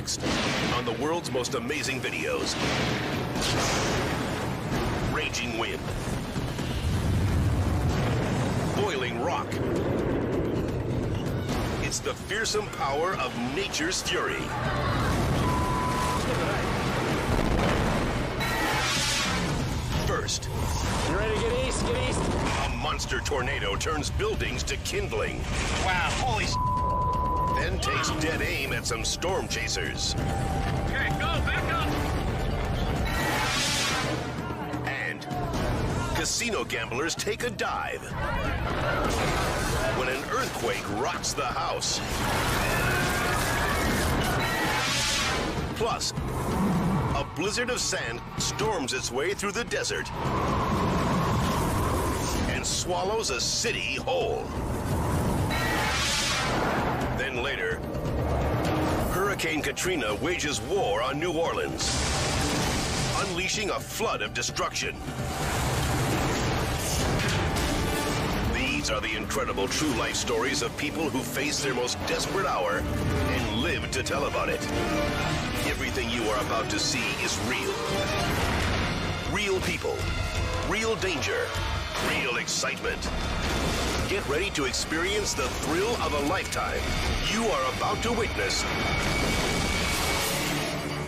Next, on the world's most amazing videos. Raging wind. Boiling rock. It's the fearsome power of nature's fury. First, you ready to get east? Get east. A monster tornado turns buildings to kindling. Wow, holy s***. Then takes dead aim at some storm chasers. Okay, go, back up. And casino gamblers take a dive when an earthquake rocks the house. Plus, a blizzard of sand storms its way through the desert and swallows a city whole. Then later, Hurricane Katrina wages war on New Orleans, unleashing a flood of destruction. These are the incredible true life stories of people who face their most desperate hour and live to tell about it. Everything you are about to see is real. Real people, real danger, real excitement. Get ready to experience the thrill of a lifetime. You are about to witness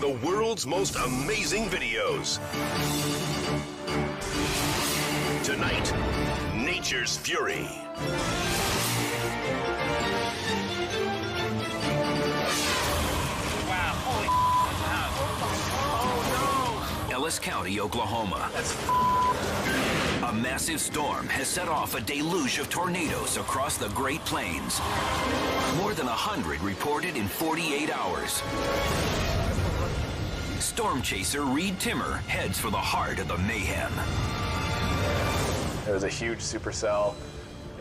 the world's most amazing videos. Tonight, Nature's Fury. Wow, holy s***. Ellis County, Oklahoma. A massive storm has set off a deluge of tornadoes across the Great Plains. More than 100 reported in 48 hours. Storm chaser Reed Timmer heads for the heart of the mayhem. It was a huge supercell,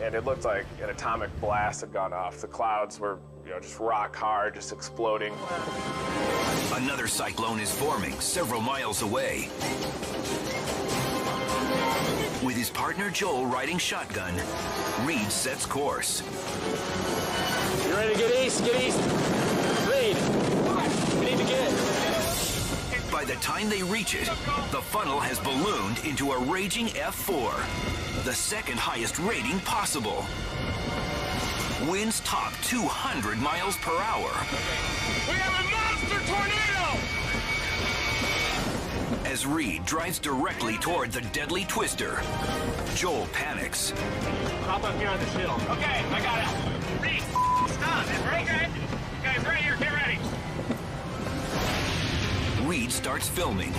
and it looked like an atomic blast had gone off. The clouds were, just rock hard, just exploding. Another cyclone is forming several miles away. With his partner Joel riding shotgun, Reed sets course. You ready to get east? Get east. Reed, we need to get. By the time they reach it, the funnel has ballooned into a raging F4, the second highest rating possible. Winds top 200 miles per hour. We have a monster tornado! As Reed drives directly toward the deadly twister, Joel panics. Hop up here on the shield. Okay, I got it. Reed, stop. It's right here. Okay, it's right here. Get ready. Reed starts filming,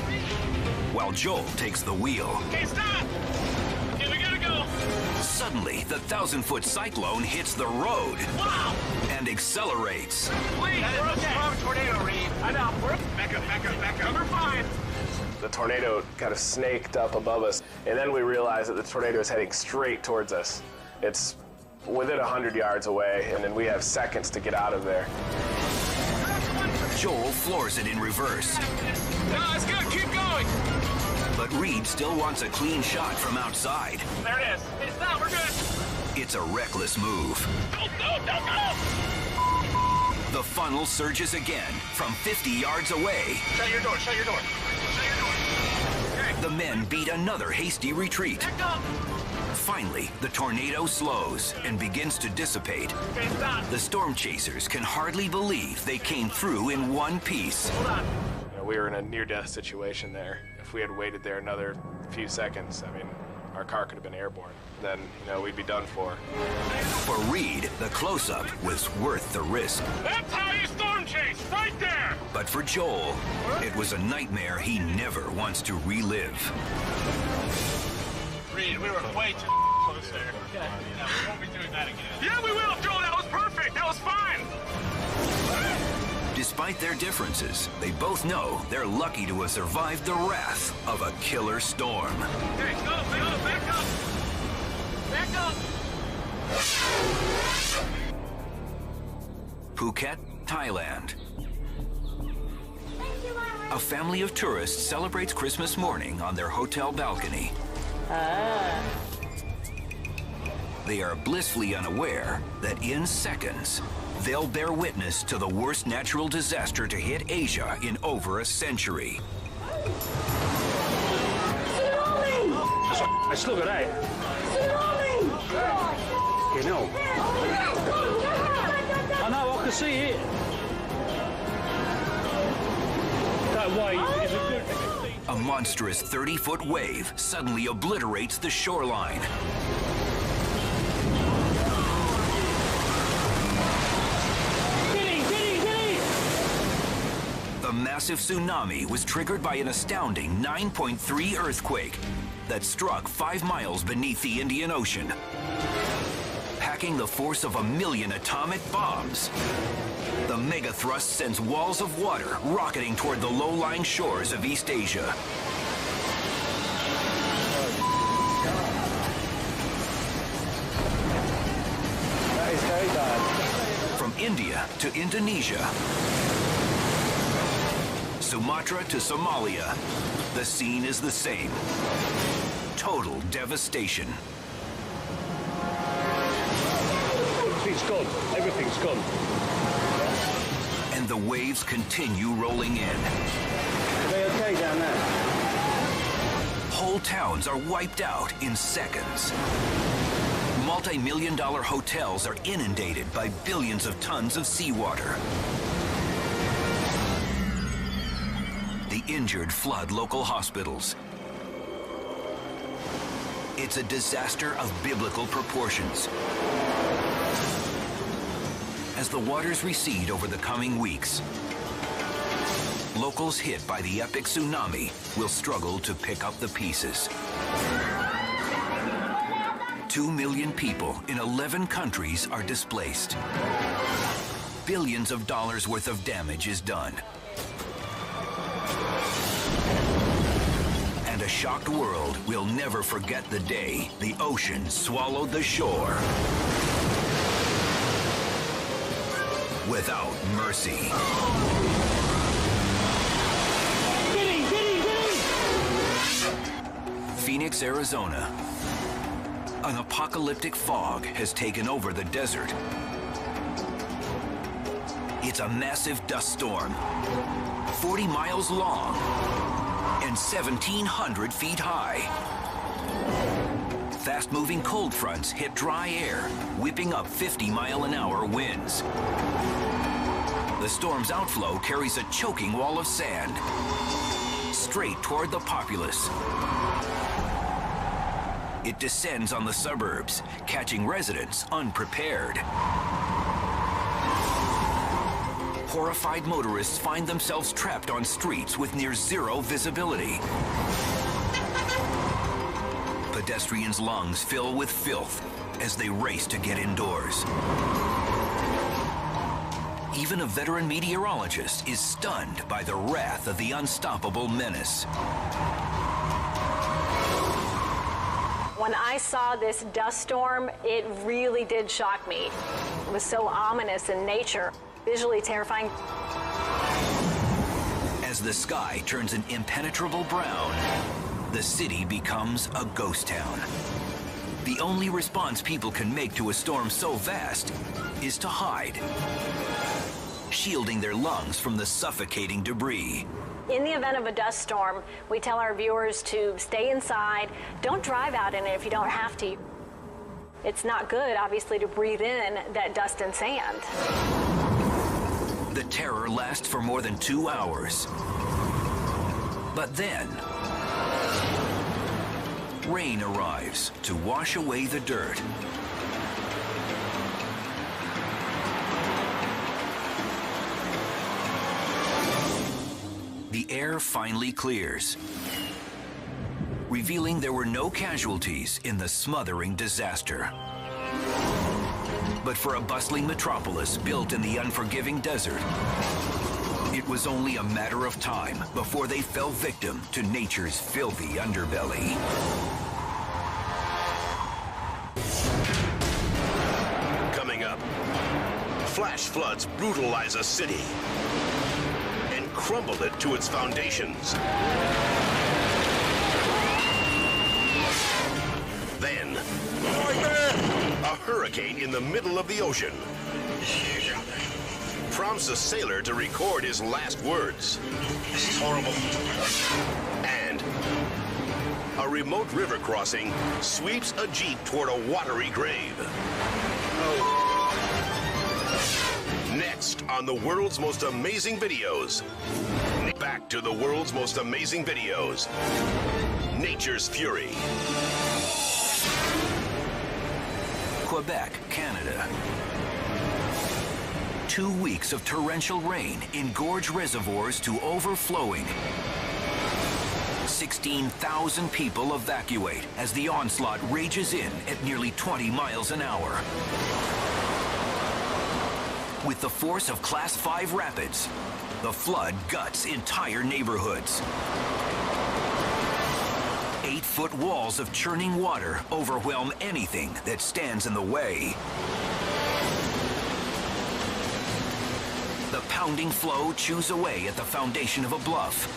while Joel takes the wheel. Okay, stop. Okay, we gotta go. Suddenly, the 1,000-foot cyclone hits the road Wow. and accelerates. Please, we're okay. We're a tornado, Reed. I know. Back up, back up, back up. We're fine. The tornado kind of snaked up above us, and then we realized that the tornado is heading straight towards us. It's within 100 yards away, and then we have seconds to get out of there. Joel floors it in reverse. No, it's good. Keep going. But Reed still wants a clean shot from outside. There it is. Hey, stop. We're good. It's a reckless move. Don't go. Don't go. The funnel surges again from 50 yards away. Shut your door. Shut your door. Shut your door. Okay. The men beat another hasty retreat. Back up. Finally, the tornado slows and begins to dissipate. Okay, stop. The storm chasers can hardly believe they came through in one piece. Hold on. We were in a near-death situation there. If we had waited there another few seconds, our car could have been airborne. Then, we'd be done for. For Reed, the close-up was worth the risk. That's how you storm chase. Right there. But for Joel, it was a nightmare he never wants to relive. Reed, we were way too close there. Okay. Yeah, we won't be doing that again. Yeah, we will, Joel. That was perfect. That was fine. Despite their differences, they both know they're lucky to have survived the wrath of a killer storm. Okay, go, back up. Back up. Phuket, Thailand. A family of tourists celebrates Christmas morning on their hotel balcony. They are blissfully unaware that in seconds, They'll bear witness to the worst natural disaster to hit Asia in over a century. Let's look at that. You know. I know, I can see it. That wave is a good... A monstrous 30-foot wave suddenly obliterates the shoreline. The massive tsunami was triggered by an astounding 9.3 earthquake that struck 5 miles beneath the Indian Ocean, packing the force of 1,000,000 atomic bombs. The megathrust sends walls of water rocketing toward the low-lying shores of East Asia. That is very bad. From India to Indonesia, Sumatra to Somalia, the scene is the same. Total devastation. Everything's gone. Everything's gone. And the waves continue rolling in. Are they okay down there? Whole towns are wiped out in seconds. Multi-million-dollar hotels are inundated by billions of tons of seawater. The injured flood local hospitals. It's a disaster of biblical proportions. As the waters recede over the coming weeks, locals hit by the epic tsunami will struggle to pick up the pieces. 2 million people in 11 countries are displaced. Billions of dollars worth of damage is done. And a shocked world will never forget the day the ocean swallowed the shore. Without mercy. Phoenix, Arizona. An apocalyptic fog has taken over the desert. It's a massive dust storm, 40 miles long and 1,700 feet high. Fast-moving cold fronts hit dry air, whipping up 50-mile-an-hour winds. The storm's outflow carries a choking wall of sand straight toward the populace. It descends on the suburbs, catching residents unprepared. Horrified motorists find themselves trapped on streets with near zero visibility. Pedestrians' lungs fill with filth as they race to get indoors. Even a veteran meteorologist is stunned by the wrath of the unstoppable menace. When I saw this dust storm, it really did shock me. It was so ominous in nature, visually terrifying. As the sky turns an impenetrable brown, the city becomes a ghost town. The only response people can make to a storm so vast is to hide, shielding their lungs from the suffocating debris. In the event of a dust storm, we tell our viewers to stay inside. Don't drive out in it if you don't have to. It's not good, obviously, to breathe in that dust and sand. The terror lasts for more than 2 hours. But then, rain arrives to wash away the dirt. The air finally clears, revealing there were no casualties in the smothering disaster. But for a bustling metropolis built in the unforgiving desert, it was only a matter of time before they fell victim to nature's filthy underbelly. Coming up, flash floods brutalize a city and crumble it to its foundations. Then, a hurricane in the middle of the ocean. It's huge out there. Prompts a sailor to record his last words. This is horrible. And a remote river crossing sweeps a jeep toward a watery grave. Next on the world's most amazing videos. Back to the world's most amazing videos. Nature's Fury. Quebec, Canada. 2 weeks of torrential rain engorge reservoirs to overflowing. 16,000 people evacuate as the onslaught rages in at nearly 20 miles an hour. With the force of Class 5 rapids, the flood guts entire neighborhoods. 8-foot walls of churning water overwhelm anything that stands in the way. The pounding flow chews away at the foundation of a bluff.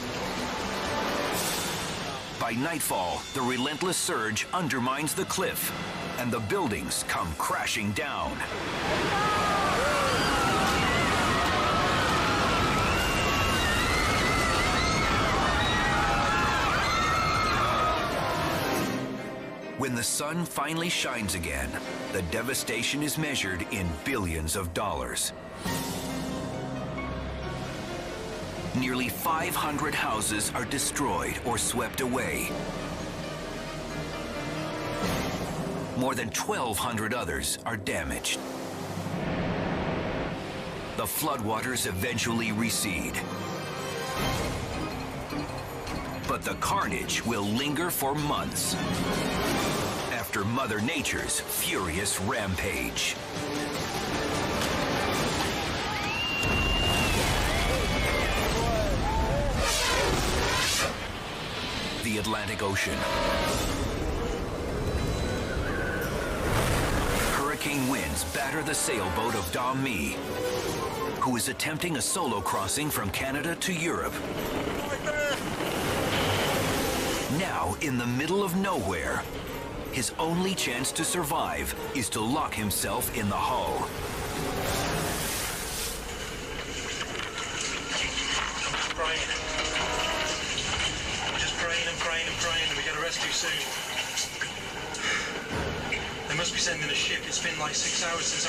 By nightfall, the relentless surge undermines the cliff, and the buildings come crashing down. When the sun finally shines again, the devastation is measured in billions of dollars. Nearly 500 houses are destroyed or swept away. More than 1,200 others are damaged. The floodwaters eventually recede. But the carnage will linger for months after Mother Nature's furious rampage. The Atlantic Ocean. Hurricane winds batter the sailboat of Dom Me, who is attempting a solo crossing from Canada to Europe. Now, in the middle of nowhere, his only chance to survive is to lock himself in the hull. We're just praying and praying and praying that we get a rescue soon. They must be sending a ship. It's been like 6 hours since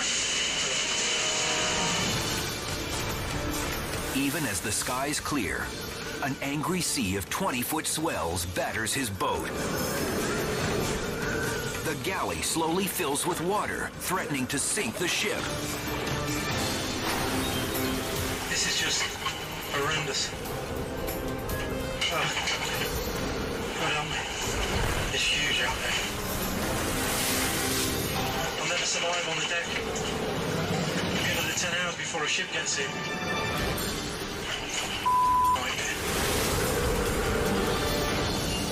Even as the skies clear, an angry sea of 20-foot swells batters his boat. The galley slowly fills with water, threatening to sink the ship. This is just horrendous. It's huge out there. I'll never survive on the deck. It'll be another 10 hours before a ship gets here.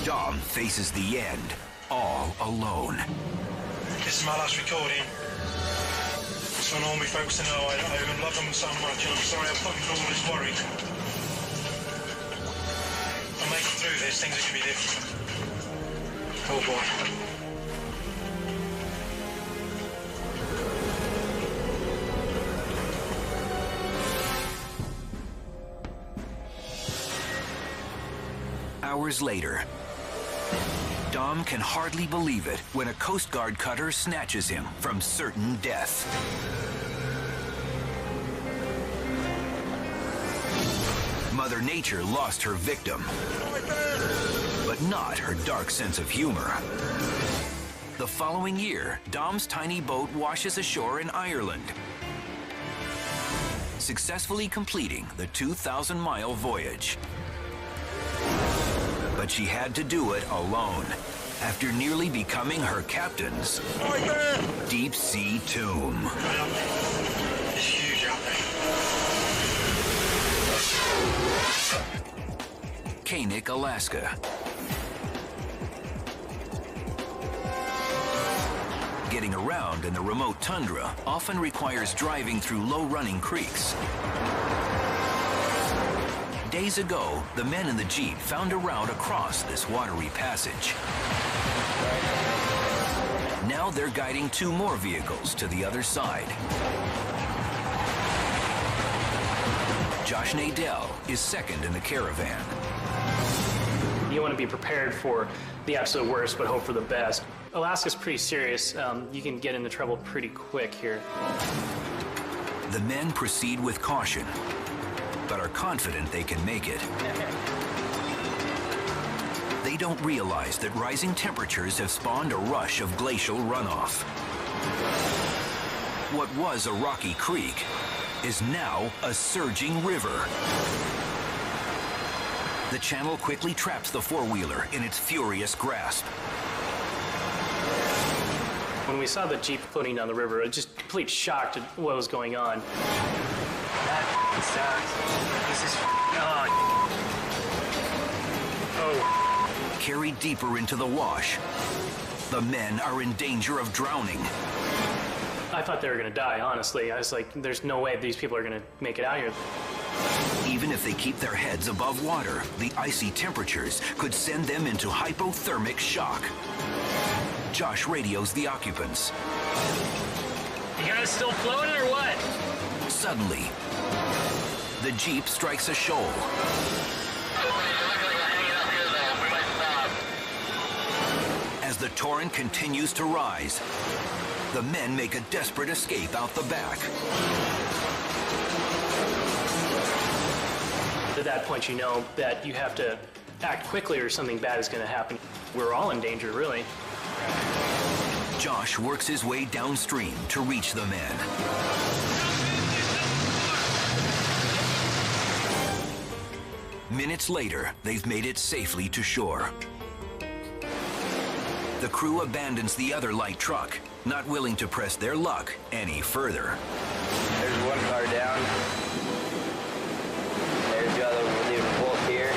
Dom faces the end, all alone. This is my last recording. Just want all my folks to know I love them so much, and I'm sorry I put them through all this worry. I'll make it through this, things are going to be different. Oh boy. Hours later, Dom can hardly believe it when a Coast Guard cutter snatches him from certain death. Mother Nature lost her victim, but not her dark sense of humor. The following year, Dom's tiny boat washes ashore in Ireland, successfully completing the 2,000-mile voyage. But she had to do it alone, after nearly becoming her captain's deep-sea tomb. It's huge out there. Kanick, Alaska. Getting around in the remote tundra often requires driving through low-running creeks. Days ago, the men in the Jeep found a route across this watery passage. Now they're guiding 2 more vehicles to the other side. Josh Nadell is second in the caravan. You want to be prepared for the absolute worst, but hope for the best. Alaska's pretty serious. You can get into trouble pretty quick here. The men proceed with caution, but are confident they can make it. They don't realize that rising temperatures have spawned a rush of glacial runoff. What was a rocky creek is now a surging river. The channel quickly traps the four-wheeler in its furious grasp. When we saw the Jeep floating down the river, it was just complete shock to what was going on. That sucks. This is on. Oh. Carried deeper into the wash, the men are in danger of drowning. I thought they were going to die, honestly. I was like, there's no way these people are going to make it out here. Even if they keep their heads above water, the icy temperatures could send them into hypothermic shock. Josh radios the occupants. You guys still floating or what? Suddenly, the Jeep strikes a shoal. As the torrent continues to rise, the men make a desperate escape out the back. At that point, you know that you have to act quickly or something bad is going to happen. We're all in danger, really. Josh works his way downstream to reach the men. Minutes later, they've made it safely to shore. The crew abandons the other light truck, not willing to press their luck any further. There's one car down. There's the other. We're leaving both here.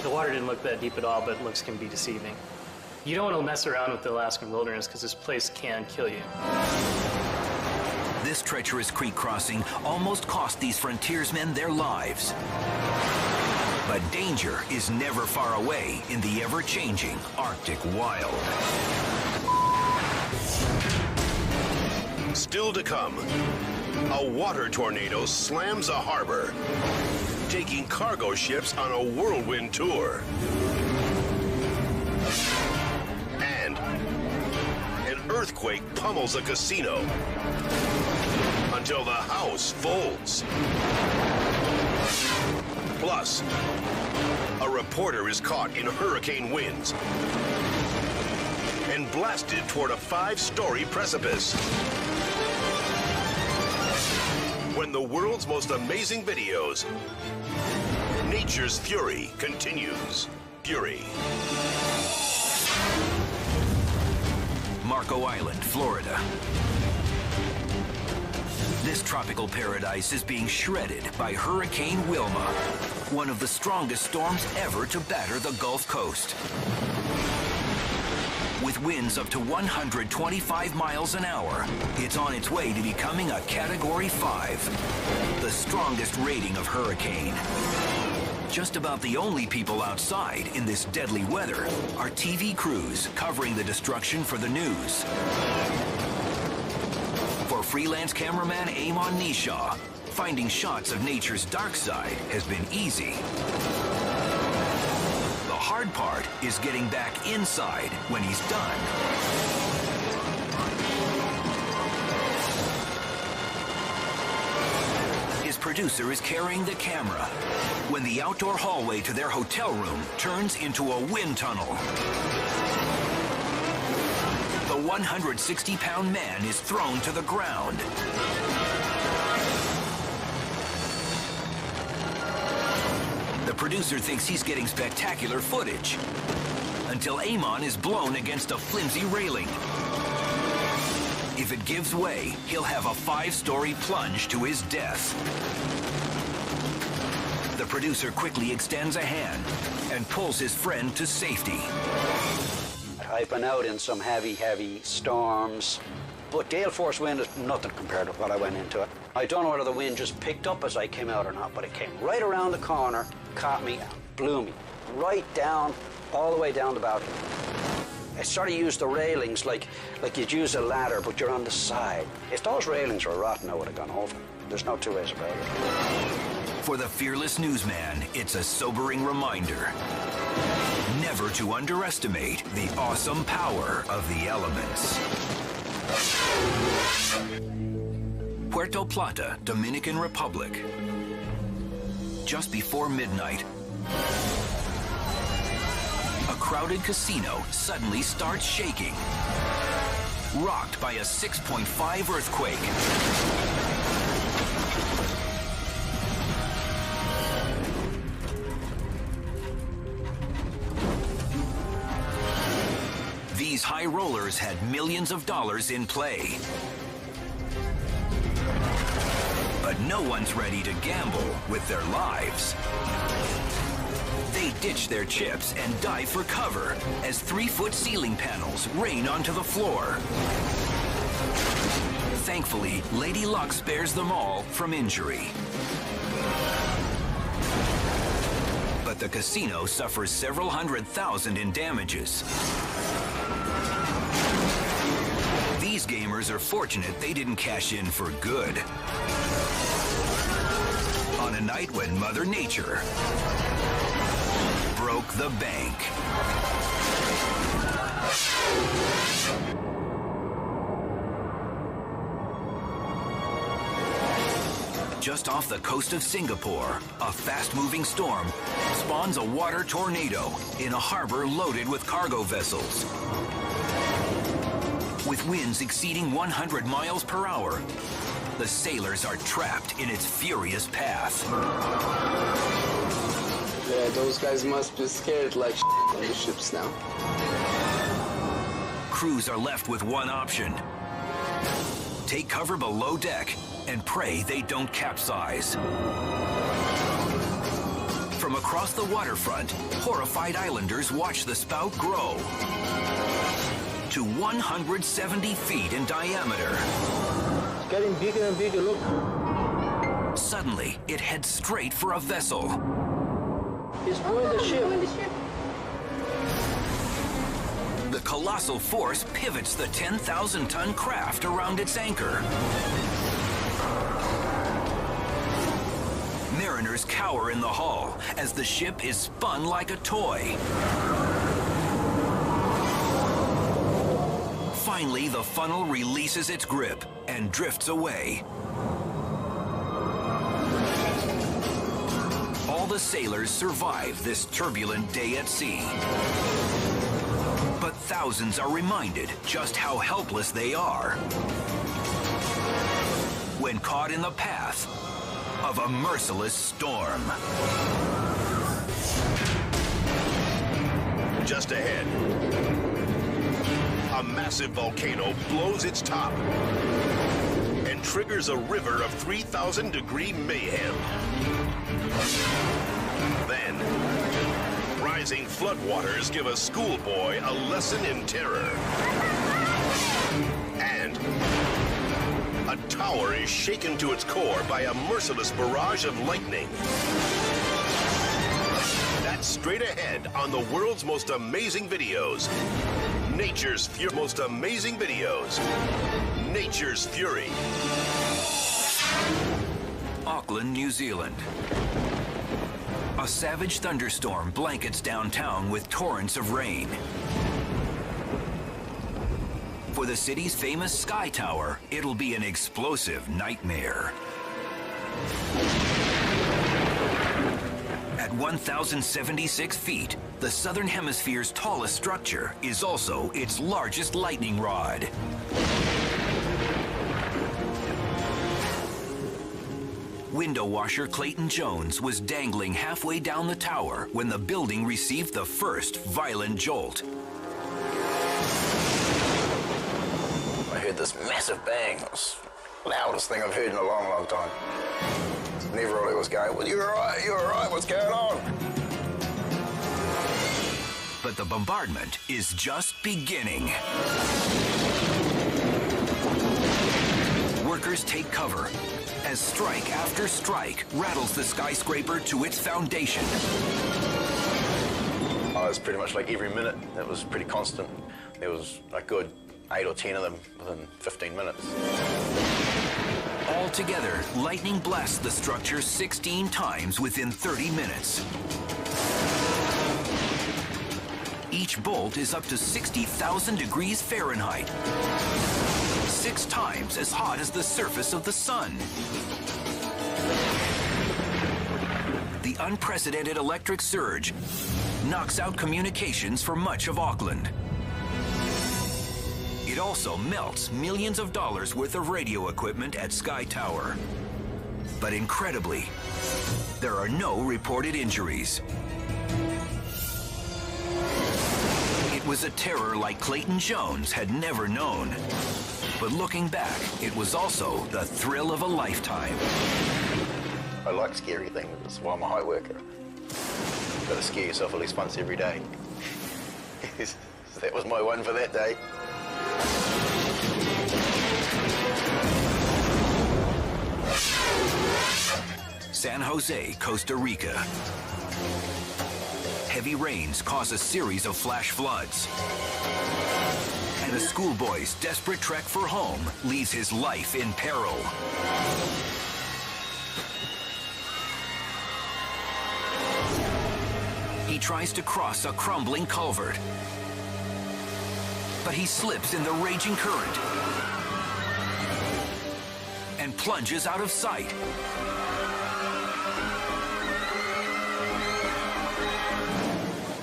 The water didn't look that deep at all, but looks can be deceiving. You don't want to mess around with the Alaskan wilderness because this place can kill you. This treacherous creek crossing almost cost these frontiersmen their lives. But danger is never far away in the ever-changing Arctic wild. Still to come, a water tornado slams a harbor, taking cargo ships on a whirlwind tour. And an earthquake pummels a casino until the house folds. Plus, a reporter is caught in hurricane winds and blasted toward a 5-story precipice. When the world's most amazing videos, nature's fury continues. Fury. Marco Island, Florida. This tropical paradise is being shredded by Hurricane Wilma, one of the strongest storms ever to batter the Gulf Coast. With winds up to 125 miles an hour, it's on its way to becoming a Category 5, the strongest rating of hurricane. Just about the only people outside in this deadly weather are TV crews covering the destruction for the news. For freelance cameraman Amon Nishaw, finding shots of nature's dark side has been easy. The hard part is getting back inside when he's done. His producer is carrying the camera when the outdoor hallway to their hotel room turns into a wind tunnel. The 160-pound man is thrown to the ground. The producer thinks he's getting spectacular footage until Amon is blown against a flimsy railing. If it gives way, he'll have a 5-story plunge to his death. The producer quickly extends a hand and pulls his friend to safety. I've been out in some heavy storms, but gale force wind is nothing compared to what I went into it. I don't know whether the wind just picked up as I came out or not, but it came right around the corner, caught me, and blew me right down, all the way down the balcony. I sort of used the railings like you'd use a ladder, but you're on the side. If those railings were rotten, I would have gone over. There's no two ways about it. For the fearless newsman, it's a sobering reminder never to underestimate the awesome power of the elements. Puerto Plata, Dominican Republic. Just before midnight, a crowded casino suddenly starts shaking, rocked by a 6.5 earthquake. These high rollers had millions of dollars in play. But no one's ready to gamble with their lives. They ditch their chips and dive for cover as 3-foot ceiling panels rain onto the floor. Thankfully, Lady Luck spares them all from injury. But the casino suffers several $100,000 in damages. These gamers are fortunate they didn't cash in for good. On a night when Mother Nature broke the bank. Just off the coast of Singapore, a fast-moving storm spawns a water tornado in a harbor loaded with cargo vessels. With winds exceeding 100 miles per hour, the sailors are trapped in its furious path. Yeah, those guys must be scared like on the ships now. Crews are left with one option. Take cover below deck and pray they don't capsize. From across the waterfront, horrified islanders watch the spout grow to 170 feet in diameter. It's getting bigger and bigger, look. Suddenly, it heads straight for a vessel. It's blowing the ship. The colossal force pivots the 10,000-ton craft around its anchor. Mariners cower in the hull as the ship is spun like a toy. Finally, the funnel releases its grip and drifts away. All the sailors survive this turbulent day at sea. But thousands are reminded just how helpless they are when caught in the path of a merciless storm. Just ahead, a massive volcano blows its top and triggers a river of 3,000-degree mayhem. Then, rising floodwaters give a schoolboy a lesson in terror. And a tower is shaken to its core by a merciless barrage of lightning. That's straight ahead on the world's most amazing videos. Nature's most amazing videos. Nature's Fury. Auckland, New Zealand. A savage thunderstorm blankets downtown with torrents of rain. For the city's famous Sky Tower, it'll be an explosive nightmare. At 1,076 feet, the Southern Hemisphere's tallest structure is also its largest lightning rod. Window washer Clayton Jones was dangling halfway down the tower when the building received the first violent jolt. I heard this massive bang. It was the loudest thing I've heard in a long, long time. Never really was going, well, you're all right, what's going on? But the bombardment is just beginning. Workers take cover as strike after strike rattles the skyscraper to its foundation. Oh, it was pretty much like every minute. It was pretty constant. There was a good 8 or 10 of them within 15 minutes. Altogether, lightning blasts the structure 16 times within 30 minutes. Each bolt is up to 60,000 degrees Fahrenheit. 6 times as hot as the surface of the sun. The unprecedented electric surge knocks out communications for much of Auckland. It also melts millions of dollars worth of radio equipment at Sky Tower. But incredibly, there are no reported injuries. It was a terror like Clayton Jones had never known. But looking back, it was also the thrill of a lifetime. I like scary things. That's why I'm a height worker. Got to scare yourself at least once every day. So that was my one for that day. San Jose, Costa Rica. Heavy rains cause a series of flash floods. And a schoolboy's desperate trek for home leaves his life in peril. He tries to cross a crumbling culvert, but he slips in the raging current and plunges out of sight.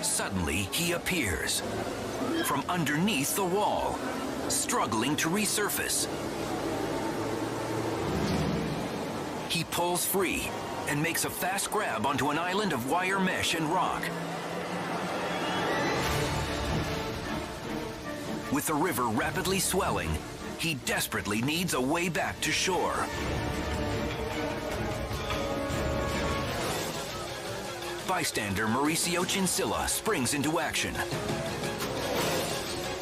Suddenly, he appears from underneath the wall, struggling to resurface. He pulls free and makes a fast grab onto an island of wire mesh and rock. With the river rapidly swelling, he desperately needs a way back to shore. Bystander Mauricio Chincilla springs into action.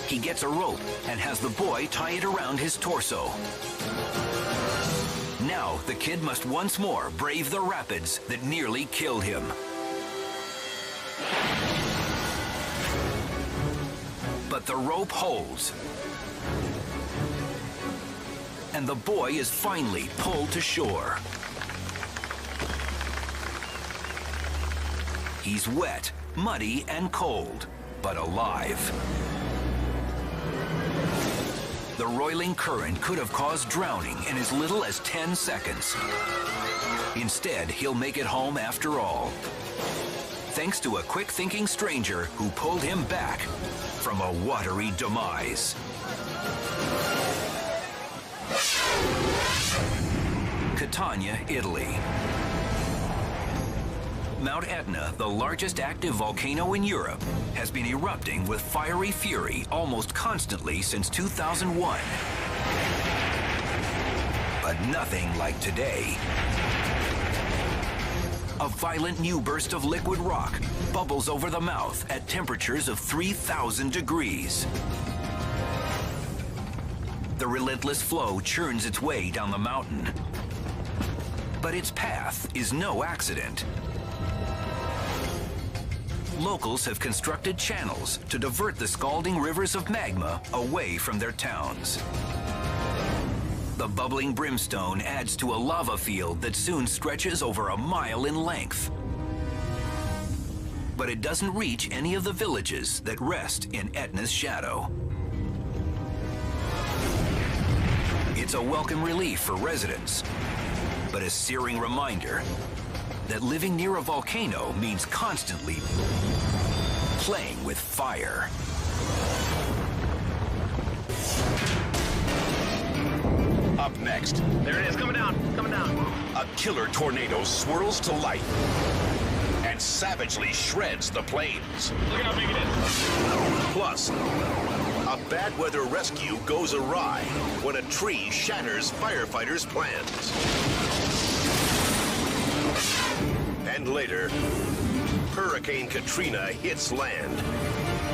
He gets a rope and has the boy tie it around his torso. Now the kid must once more brave the rapids that nearly killed him. But the rope holds. And the boy is finally pulled to shore. He's wet, muddy, and cold, but alive. The roiling current could have caused drowning in as little as 10 seconds. Instead, he'll make it home after all, thanks to a quick-thinking stranger who pulled him back from a watery demise. Catania, Italy. Mount Etna, the largest active volcano in Europe, has been erupting with fiery fury almost constantly since 2001. But nothing like today. A violent new burst of liquid rock bubbles over the mouth at temperatures of 3,000 degrees. The relentless flow churns its way down the mountain. But its path is no accident. Locals have constructed channels to divert the scalding rivers of magma away from their towns. The bubbling brimstone adds to a lava field that soon stretches over a mile in length. But it doesn't reach any of the villages that rest in Etna's shadow. It's a welcome relief for residents, but a searing reminder that living near a volcano means constantly playing with fire. Up next. There it is, coming down, coming down. A killer tornado swirls to life and savagely shreds the plains. Look at how big it is. Plus, a bad weather rescue goes awry when a tree shatters firefighters' plans. And later, Hurricane Katrina hits land,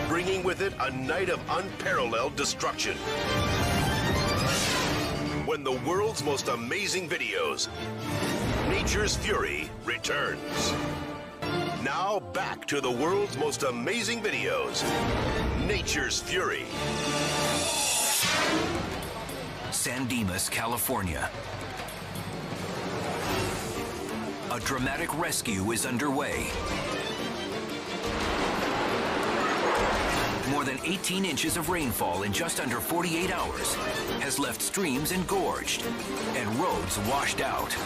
bringing with it a night of unparalleled destruction. When the world's most amazing videos, Nature's Fury returns. Now back to the world's most amazing videos, Nature's Fury. San Dimas, California. A dramatic rescue is underway. More than 18 inches of rainfall in just under 48 hours has left streams engorged and roads washed out.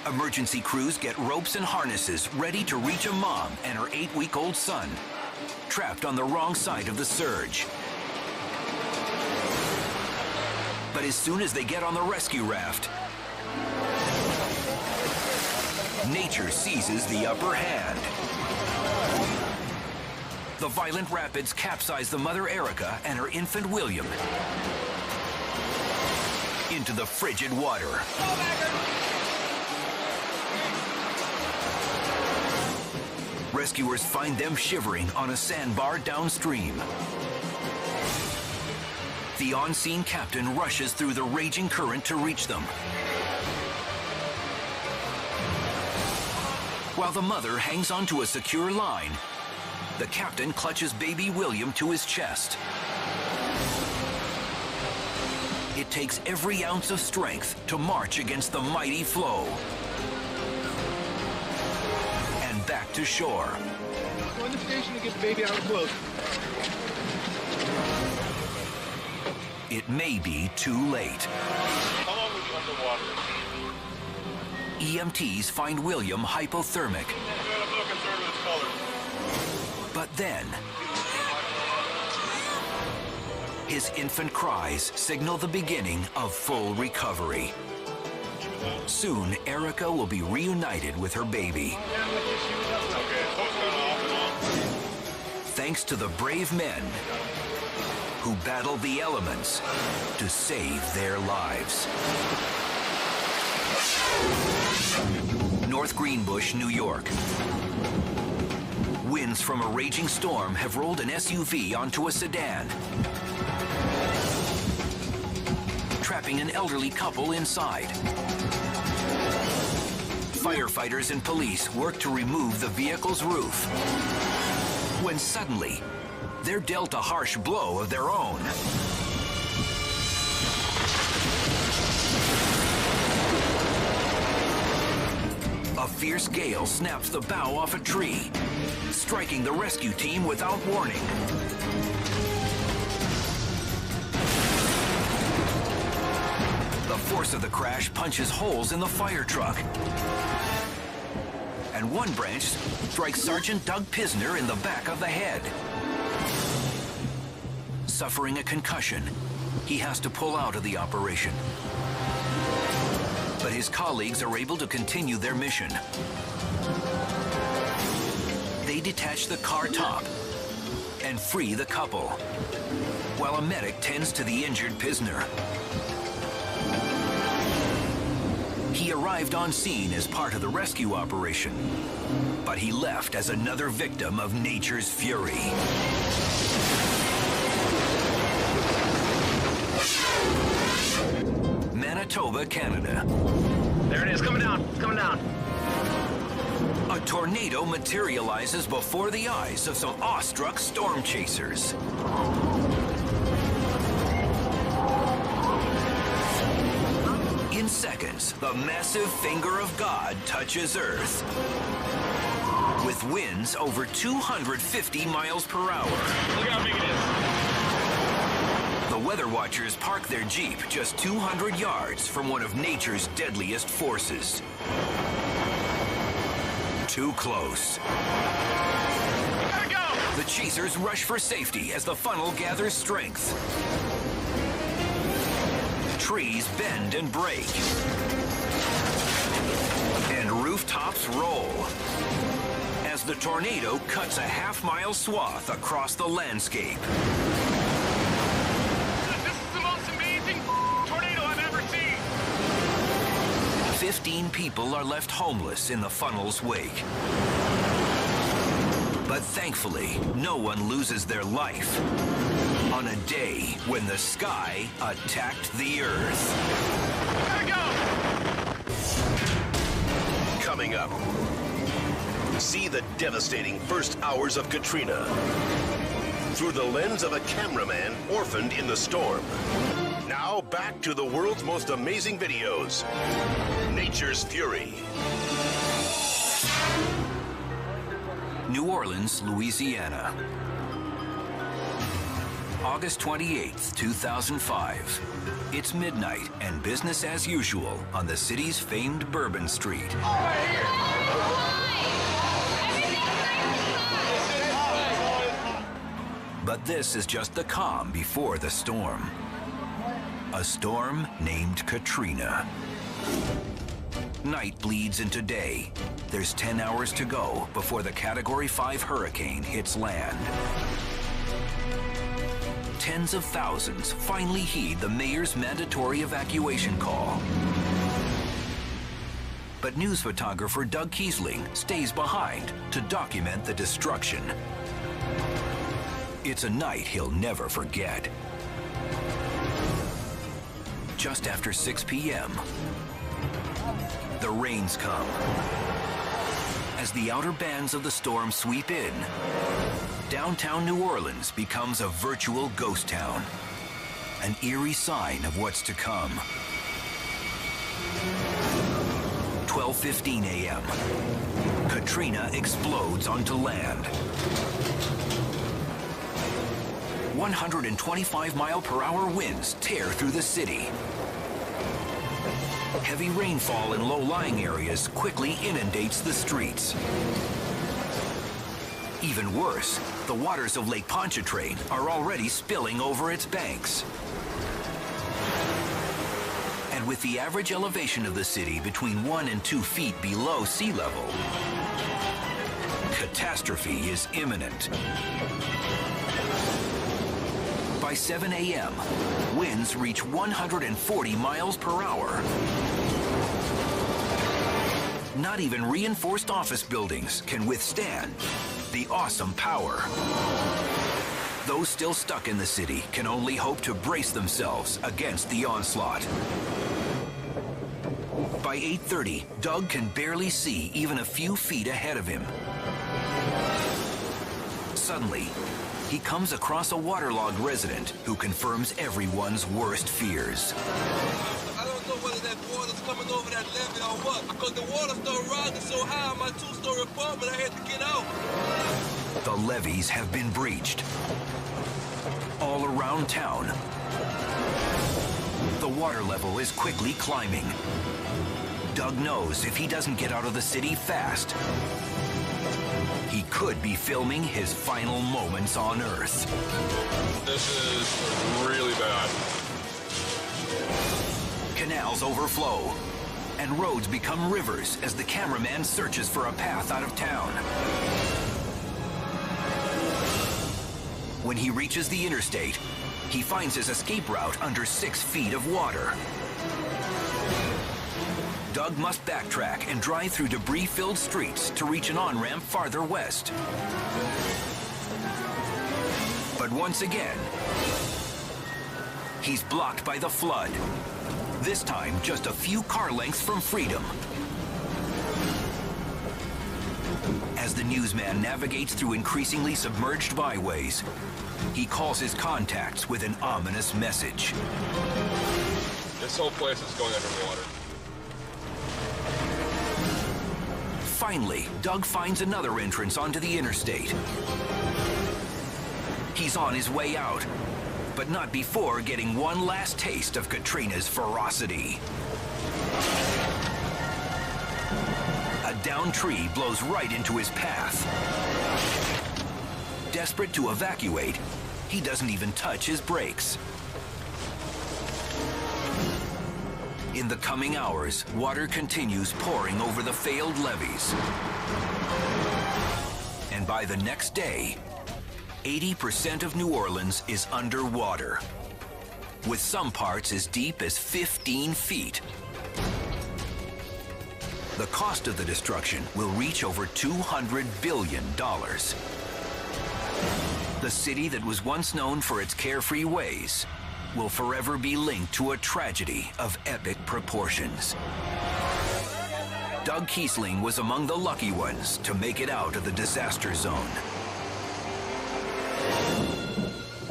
Emergency crews get ropes and harnesses ready to reach a mom and her 8-week-old son, trapped on the wrong side of the surge. But as soon as they get on the rescue raft, nature seizes the upper hand. The violent rapids capsize the mother Erica and her infant William into the frigid water. Rescuers find them shivering on a sandbar downstream. The on-scene captain rushes through the raging current to reach them, while the mother hangs onto a secure line. The captain clutches baby William to his chest. It takes every ounce of strength to march against the mighty flow. And back to shore. Go in the station to get the baby out of the boat. It may be too late. How long were you underwater? EMTs find William hypothermic. But then, his infant cries signal the beginning of full recovery. Soon, Erica will be reunited with her baby. Thanks to the brave men who battled the elements to save their lives. North Greenbush, New York. Winds from a raging storm have rolled an SUV onto a sedan, trapping an elderly couple inside. Firefighters and police work to remove the vehicle's roof, when suddenly, they're dealt a harsh blow of their own. A fierce gale snaps the bough off a tree, striking the rescue team without warning. The force of the crash punches holes in the fire truck. And one branch strikes Sergeant Doug Pisner in the back of the head. Suffering a concussion, he has to pull out of the operation. But his colleagues are able to continue their mission. They detach the car top and free the couple, while a medic tends to the injured Pisner. He arrived on scene as part of the rescue operation, but he left as another victim of nature's fury. Manitoba, Canada. There it is, coming down, coming down. A tornado materializes before the eyes of some awestruck storm chasers. In seconds, the massive finger of God touches Earth. With winds over 250 miles per hour. Look how big it is. The weather watchers park their Jeep just 200 yards from one of nature's deadliest forces. Too close. Gotta go! The chasers rush for safety as the funnel gathers strength. Trees bend and break. And rooftops roll as the tornado cuts a half-mile swath across the landscape. 15 people are left homeless in the funnel's wake. But thankfully, no one loses their life on a day when the sky attacked the Earth. Gotta go! Coming up, see the devastating first hours of Katrina through the lens of a cameraman orphaned in the storm. Now back to the world's most amazing videos. Nature's Fury. New Orleans, Louisiana. August 28th, 2005. It's midnight and business as usual on the city's famed Bourbon Street. But this is just the calm before the storm. A storm named Katrina. Night bleeds into day. There's 10 hours to go before the Category 5 hurricane hits land. Tens of thousands finally heed the mayor's mandatory evacuation call. But news photographer Doug Kiesling stays behind to document the destruction. It's a night he'll never forget. Just after 6 p.m., the rains come. As the outer bands of the storm sweep in, downtown New Orleans becomes a virtual ghost town, an eerie sign of what's to come. 12:15 a.m., Katrina explodes onto land. 125-mile-per-hour winds tear through the city. Heavy rainfall in low-lying areas quickly inundates the streets. Even worse, the waters of Lake Pontchartrain are already spilling over its banks. And with the average elevation of the city between 1 and 2 feet below sea level, catastrophe is imminent. By 7 a.m., winds reach 140 miles per hour. Not even reinforced office buildings can withstand the awesome power. Those still stuck in the city can only hope to brace themselves against the onslaught. By 8:30, Doug can barely see even a few feet ahead of him. Suddenly, he comes across a waterlogged resident who confirms everyone's worst fears. I don't know whether that water's coming over that levee or what, because the water started rising so high on my 2-story apartment, I had to get out. The levees have been breached. All around town, the water level is quickly climbing. Doug knows if he doesn't get out of the city fast, he could be filming his final moments on Earth. This is really bad. Canals overflow, and roads become rivers as the cameraman searches for a path out of town. When he reaches the interstate, he finds his escape route under 6 feet of water. Doug must backtrack and drive through debris-filled streets to reach an on-ramp farther west. But once again, he's blocked by the flood. This time, just a few car lengths from freedom. As the newsman navigates through increasingly submerged byways, he calls his contacts with an ominous message. This whole place is going underwater. Finally, Doug finds another entrance onto the interstate. He's on his way out, but not before getting one last taste of Katrina's ferocity. A downed tree blows right into his path. Desperate to evacuate, he doesn't even touch his brakes. In the coming hours, water continues pouring over the failed levees. And by the next day, 80% of New Orleans is underwater, with some parts as deep as 15 feet. The cost of the destruction will reach over $200 billion. The city that was once known for its carefree ways will forever be linked to a tragedy of epic proportions. Doug Kiesling was among the lucky ones to make it out of the disaster zone.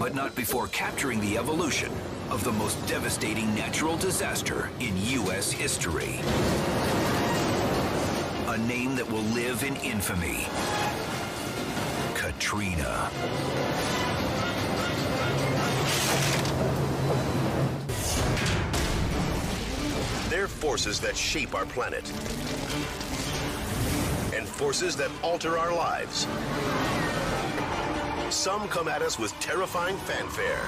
but not before capturing the evolution of the most devastating natural disaster in U.S. history. A name that will live in infamy. Katrina. They're forces that shape our planet. And forces that alter our lives. Some come at us with terrifying fanfare.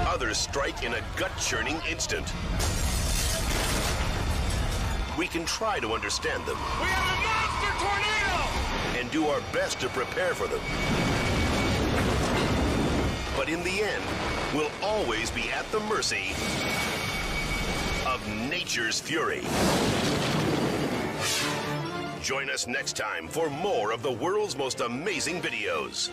Others strike in a gut-churning instant. We can try to understand them. We have a monster tornado! And do our best to prepare for them. But in the end, we'll always be at the mercy of nature's fury. Join us next time for more of the world's most amazing videos.